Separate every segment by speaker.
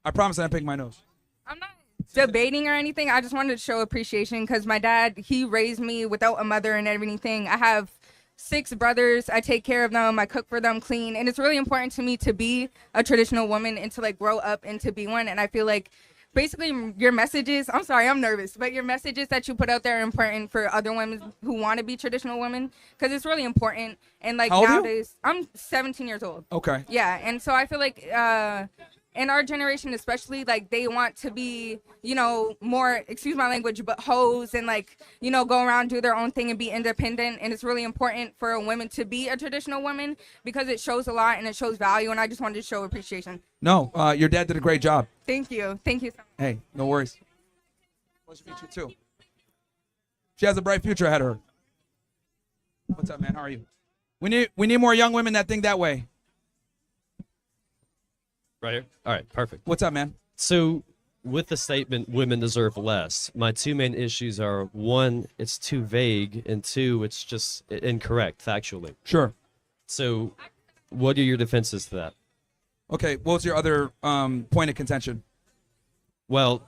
Speaker 1: I promise I didn't pick my nose.
Speaker 2: I'm not debating or anything. I just wanted to show appreciation because my dad, he raised me without a mother and everything. I have 6 brothers. I take care of them. I cook for them, clean. And it's really important to me to be a traditional woman and to like grow up and to be one. And I feel like basically your messages, I'm sorry, I'm nervous, but your messages that you put out there are important for other women who want to be traditional women because it's really important. And like
Speaker 1: How old are you?
Speaker 2: nowadays, I'm 17 years old.
Speaker 1: Okay.
Speaker 2: Yeah. And so I feel like, in our generation especially, like they want to be, you know, more, excuse my language, but hoes and like, you know, go around, do their own thing and be independent. And it's really important for a woman to be a traditional woman because it shows a lot and it shows value. And I just wanted to show appreciation.
Speaker 1: No, your dad did a great job.
Speaker 2: Thank you. Thank you so much.
Speaker 1: Hey, no worries. Pleasure to meet you too. She has a bright future ahead of her. What's up, man? How are you? We need more young women that think that way.
Speaker 3: Right here? All right, perfect.
Speaker 1: What's up, man?
Speaker 3: So, with the statement, women deserve less, my 2 main issues are, 1, it's too vague, and 2, it's just incorrect, factually.
Speaker 1: Sure.
Speaker 3: So, what are your defenses to that?
Speaker 1: Okay, what's your other point of contention?
Speaker 3: Well,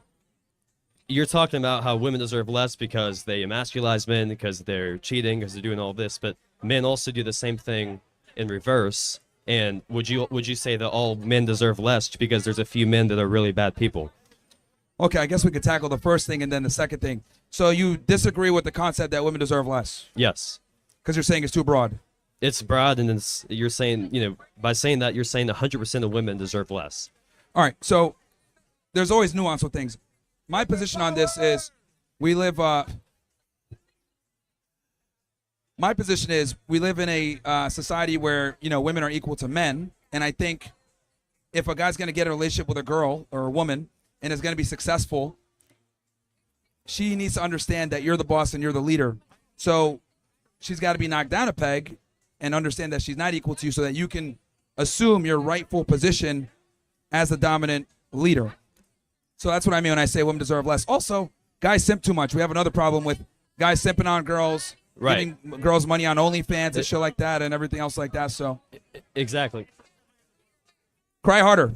Speaker 3: you're talking about how women deserve less because they emasculize men, because they're cheating, because they're doing all this, but men also do the same thing in reverse. And would you say that all men deserve less because there's a few men that are really bad people?
Speaker 1: Okay, I guess we could tackle the first thing and then the second thing. So you disagree with the concept that women deserve less?
Speaker 3: Yes.
Speaker 1: Because you're saying it's too broad.
Speaker 3: It's broad, and you're saying, you know, by saying that, you're saying 100% of women deserve less.
Speaker 1: All right, so there's always nuance with things. My position on this is we live my position is we live in a society where, you know, women are equal to men. And I think if a guy's going to get a relationship with a girl or a woman and is going to be successful, she needs to understand that you're the boss and you're the leader. So she's got to be knocked down a peg and understand that she's not equal to you so that you can assume your rightful position as the dominant leader. So that's what I mean when I say women deserve less. Also, guys simp too much. We have another problem with guys simping on girls.
Speaker 3: Right.
Speaker 1: Giving girls money on OnlyFans and shit like that and everything else like that. So
Speaker 3: Exactly.
Speaker 1: cry harder.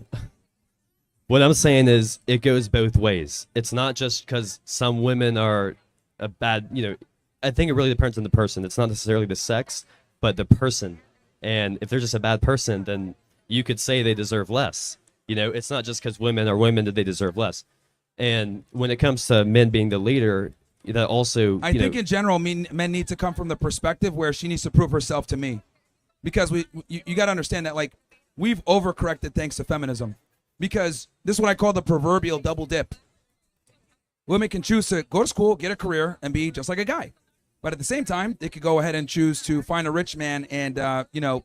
Speaker 3: What I'm saying is it goes both ways. It's not just because some women are a bad, you know, I think it really depends on the person. It's not necessarily the sex, but the person. And if they're just a bad person, then you could say they deserve less. You know, it's not just because women are women that they deserve less. And when it comes to men being the leader, that also,
Speaker 1: I think in general, men need to come from the perspective where she needs to prove herself to me. Because you got to understand that, like, we've overcorrected thanks to feminism. Because this is what I call the proverbial double dip. Women can choose to go to school, get a career, and be just like a guy. But at the same time, they could go ahead and choose to find a rich man and, you know,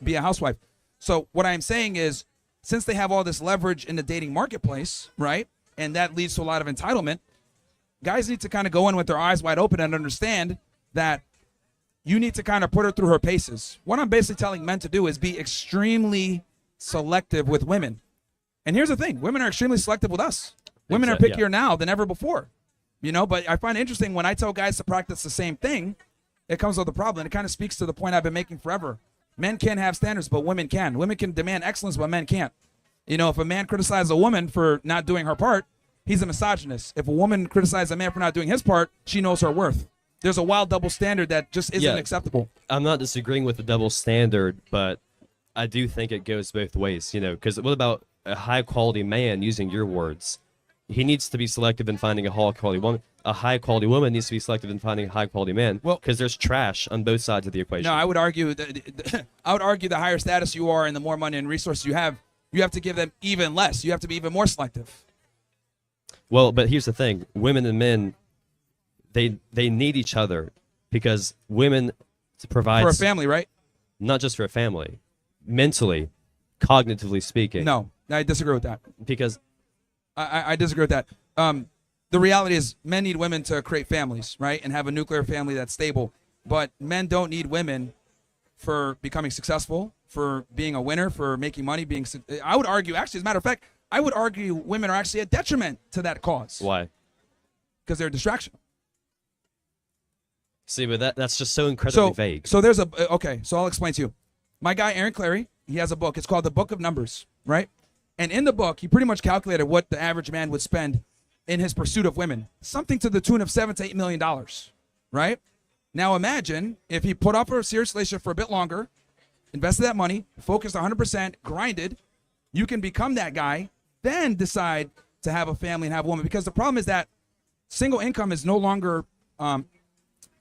Speaker 1: be a housewife. So what I'm saying is, since they have all this leverage in the dating marketplace, right, and that leads to a lot of entitlement, guys need to kind of go in with their eyes wide open and understand that you need to kind of put her through her paces. What I'm basically telling men to do is be extremely selective with women. And here's the thing. Women are extremely selective with us. Women are pickier now than ever before. You know, but I find it interesting when I tell guys to practice the same thing, it comes with a problem. It kind of speaks to the point I've been making forever. Men can't have standards, but women can. Women can demand excellence, but men can't. You know, if a man criticizes a woman for not doing her part, he's a misogynist. If a woman criticizes a man for not doing his part, she knows her worth. There's a wild double standard that just isn't acceptable.
Speaker 3: I'm not disagreeing with the double standard, but I do think it goes both ways, you know, because what about a high-quality man, using your words? He needs to be selective in finding a high-quality woman. A high-quality woman needs to be selective in finding a high-quality man, because there's trash on both sides of the equation.
Speaker 1: No, I would argue that the higher status you are and the more money and resources you have to give them even less. You have to be even more selective.
Speaker 3: Well, but here's the thing. Women and men, they need each other, because women provide...
Speaker 1: For a family, right?
Speaker 3: Not just for a family. Mentally, cognitively speaking.
Speaker 1: No, I disagree with that.
Speaker 3: Because...
Speaker 1: I disagree with that. The reality is men need women to create families, right, and have a nuclear family that's stable. But men don't need women for becoming successful, for being a winner, for making money. I would argue, actually, as a matter of fact, I would argue women are actually a detriment to that cause.
Speaker 3: Why?
Speaker 1: Because they're a distraction.
Speaker 3: See, but that's just so incredibly vague.
Speaker 1: So there's okay, so I'll explain to you. My guy, Aaron Clary, he has a book. It's called The Book of Numbers, right? And in the book, he pretty much calculated what the average man would spend in his pursuit of women, something to the tune of $7 to $8 million, right? Now imagine if he put up a serious relationship for a bit longer, invested that money, focused 100%, grinded, you can become that guy, then decide to have a family and have a woman. Because the problem is that single income is no longer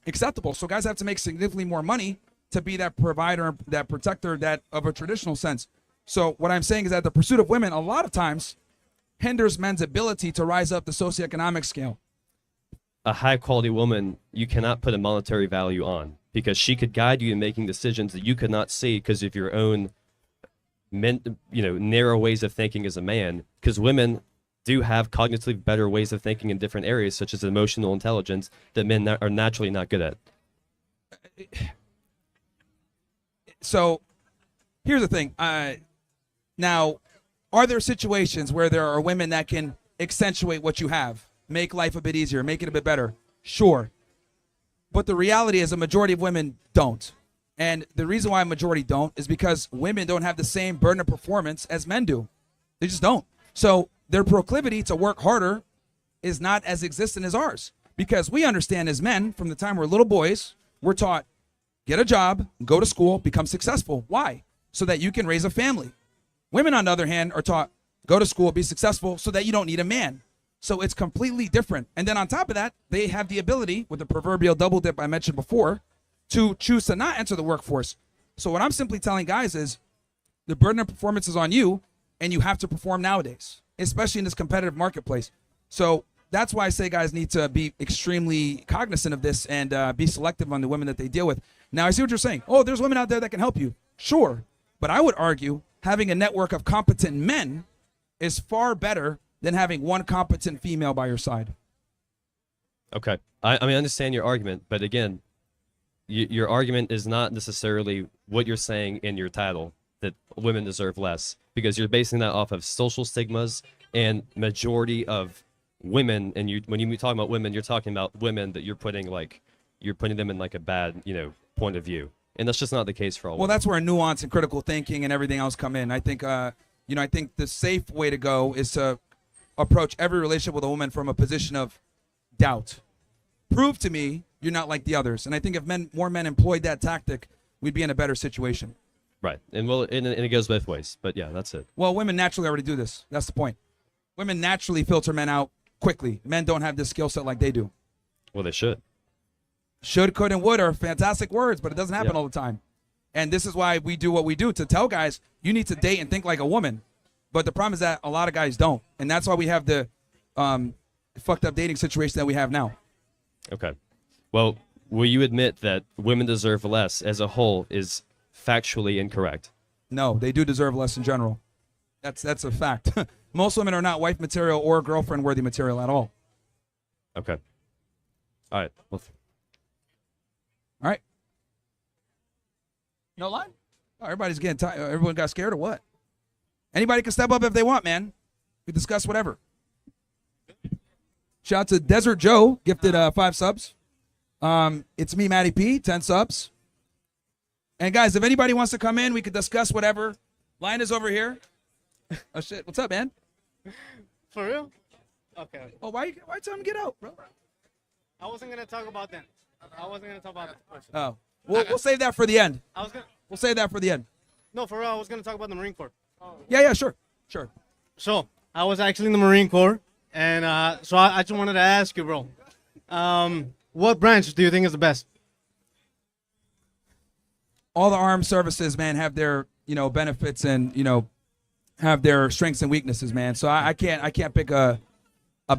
Speaker 1: acceptable. So guys have to make significantly more money to be that provider, that protector, that of a traditional sense. So what I'm saying is that the pursuit of women a lot of times hinders men's ability to rise up the socioeconomic scale.
Speaker 3: A high quality woman, you cannot put a monetary value on, because she could guide you in making decisions that you could not see because of your own narrow ways of thinking as a man. Because women do have cognitively better ways of thinking in different areas, such as emotional intelligence, that men are naturally not good at.
Speaker 1: So here's the thing. Now, are there situations where there are women that can accentuate what you have, make life a bit easier, make it a bit better? Sure. But the reality is a majority of women don't. And the reason why a majority don't is because women don't have the same burden of performance as men do. They just don't. So their proclivity to work harder is not as existent as ours. Because we understand as men, from the time we're little boys, we're taught, get a job, go to school, become successful. Why? So that you can raise a family. Women, on the other hand, are taught, go to school, be successful, so that you don't need a man. So it's completely different. And then on top of that, they have the ability, with the proverbial double dip I mentioned before, to choose to not enter the workforce. So what I'm simply telling guys is the burden of performance is on you, and you have to perform nowadays, especially in this competitive marketplace. So that's why I say guys need to be extremely cognizant of this and be selective on the women that they deal with. Now, I see what you're saying. Oh, there's women out there that can help you. Sure. But I would argue having a network of competent men is far better than having one competent female by your side.
Speaker 3: Okay. I understand your argument, but again, your argument is not necessarily what you're saying in your title, that women deserve less, because you're basing that off of social stigmas and majority of women. And when you talk about women, you're talking about women that you're putting them in like a bad, point of view. And that's just not the case for all women.
Speaker 1: Well, that's where nuance and critical thinking and everything else come in. I think, I think the safe way to go is to approach every relationship with a woman from a position of doubt. Prove to me you're not like the others. And I think if more men employed that tactic, we'd be in a better situation.
Speaker 3: Right. And it goes both ways. But yeah, that's it.
Speaker 1: Well, women naturally already do this. That's the point. Women naturally filter men out quickly. Men don't have this skill set like they do.
Speaker 3: Well, they should.
Speaker 1: Should, could, and would are fantastic words, but it doesn't happen all the time. And this is why we do what we do, to tell guys, you need to date and think like a woman. But the problem is that a lot of guys don't. And that's why we have the fucked up dating situation that we have now.
Speaker 3: Okay. Well, will you admit that women deserve less as a whole is factually incorrect?
Speaker 1: No, they do deserve less in general. That's a fact. Most women are not wife material or girlfriend worthy material at all.
Speaker 3: Okay. All right. Well,
Speaker 1: all right. No line? Oh, everybody's getting tired. Everyone got scared or what? Anybody can step up if they want, man. We discuss whatever. Shout out to Desert Joe, gifted 5 subs. It's me, Matty P, 10 subs. And guys, if anybody wants to come in, we could discuss whatever. Line is over here. Oh shit, what's up, man?
Speaker 4: For real? Okay.
Speaker 1: Oh, why tell him to get out, bro?
Speaker 4: I wasn't gonna talk about that. I wasn't gonna talk about that question.
Speaker 1: Oh, we'll save that for the end. We'll save that for the end.
Speaker 4: No, for real, I was gonna talk about the Marine Corps.
Speaker 1: Yeah, sure.
Speaker 4: So I was actually in the Marine Corps, and so I just wanted to ask you, bro, what branch do you think is the best?
Speaker 1: All the armed services, man, have their benefits and have their strengths and weaknesses, man. So I can't pick a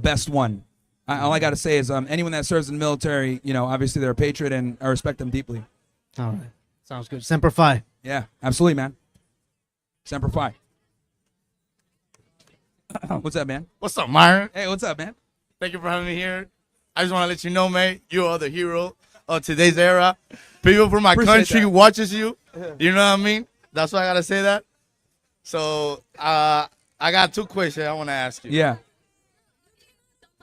Speaker 1: best one. All I got to say is anyone that serves in the military, obviously they're a patriot and I respect them deeply.
Speaker 4: All right, sounds good. Semper Fi.
Speaker 1: Yeah, absolutely, man. Semper Fi. What's up, man?
Speaker 5: What's up, Myron?
Speaker 1: Hey, what's up, man?
Speaker 5: Thank you for having me here. I just want to let you know, man, you are the hero of today's era. People from my country watches you. You know what I mean? That's why I got to say that. So I got 2 questions I want to ask you.
Speaker 1: Yeah.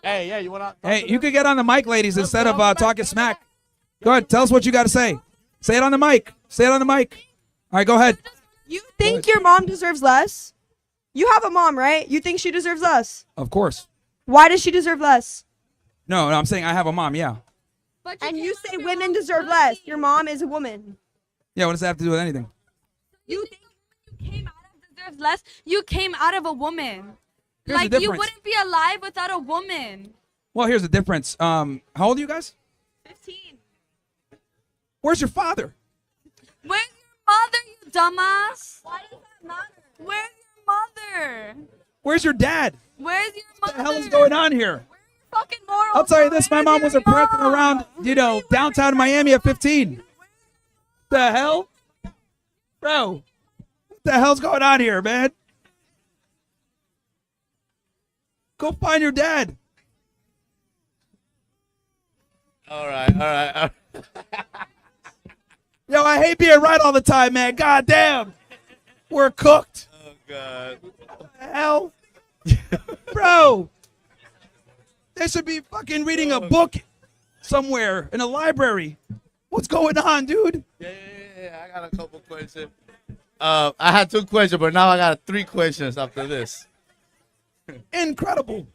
Speaker 5: Hey, yeah, you want to?
Speaker 1: Hey, you could get on the mic, ladies, instead of talking smack. Go ahead. Tell us what you got to say. Say it on the mic. Say it on the mic. All right, go ahead.
Speaker 6: You think your mom deserves less? You have a mom, right? You think she deserves less?
Speaker 1: Of course.
Speaker 6: Why does she deserve less?
Speaker 1: No, I'm saying I have a mom. Yeah.
Speaker 7: But
Speaker 6: And
Speaker 7: came
Speaker 6: you
Speaker 7: out of
Speaker 6: say
Speaker 7: your
Speaker 6: women
Speaker 7: mom's
Speaker 6: deserve
Speaker 7: body.
Speaker 6: less. Your mom is a woman.
Speaker 1: Yeah. What does that have to do with anything?
Speaker 7: You think you came out of deserves less? You came out of a woman.
Speaker 1: Here's the
Speaker 7: Like you
Speaker 1: difference.
Speaker 7: wouldn't be alive without a woman.
Speaker 1: Well, here's the difference. How old are you guys?
Speaker 7: 15.
Speaker 1: Where's your father?
Speaker 7: Where's your mother, you dumbass?
Speaker 2: Why does that matter?
Speaker 7: Where's your mother?
Speaker 1: Where's your dad?
Speaker 7: Where's your
Speaker 1: What
Speaker 7: mother?
Speaker 1: the hell is going on here?
Speaker 7: Fucking moral.
Speaker 1: I'll tell you this: my mom wasn't prancing around, downtown Miami at 15. The hell, bro? What the hell's going on here, man? Go find your dad.
Speaker 5: All right.
Speaker 1: Yo, I hate being right all the time, man. God damn, we're cooked.
Speaker 5: Oh God.
Speaker 1: What the hell, bro? They should be fucking reading a book somewhere in a library. What's going on, dude?
Speaker 5: Yeah. I got a couple questions. I had 2 questions, but now I got 3 questions after this.
Speaker 1: Incredible.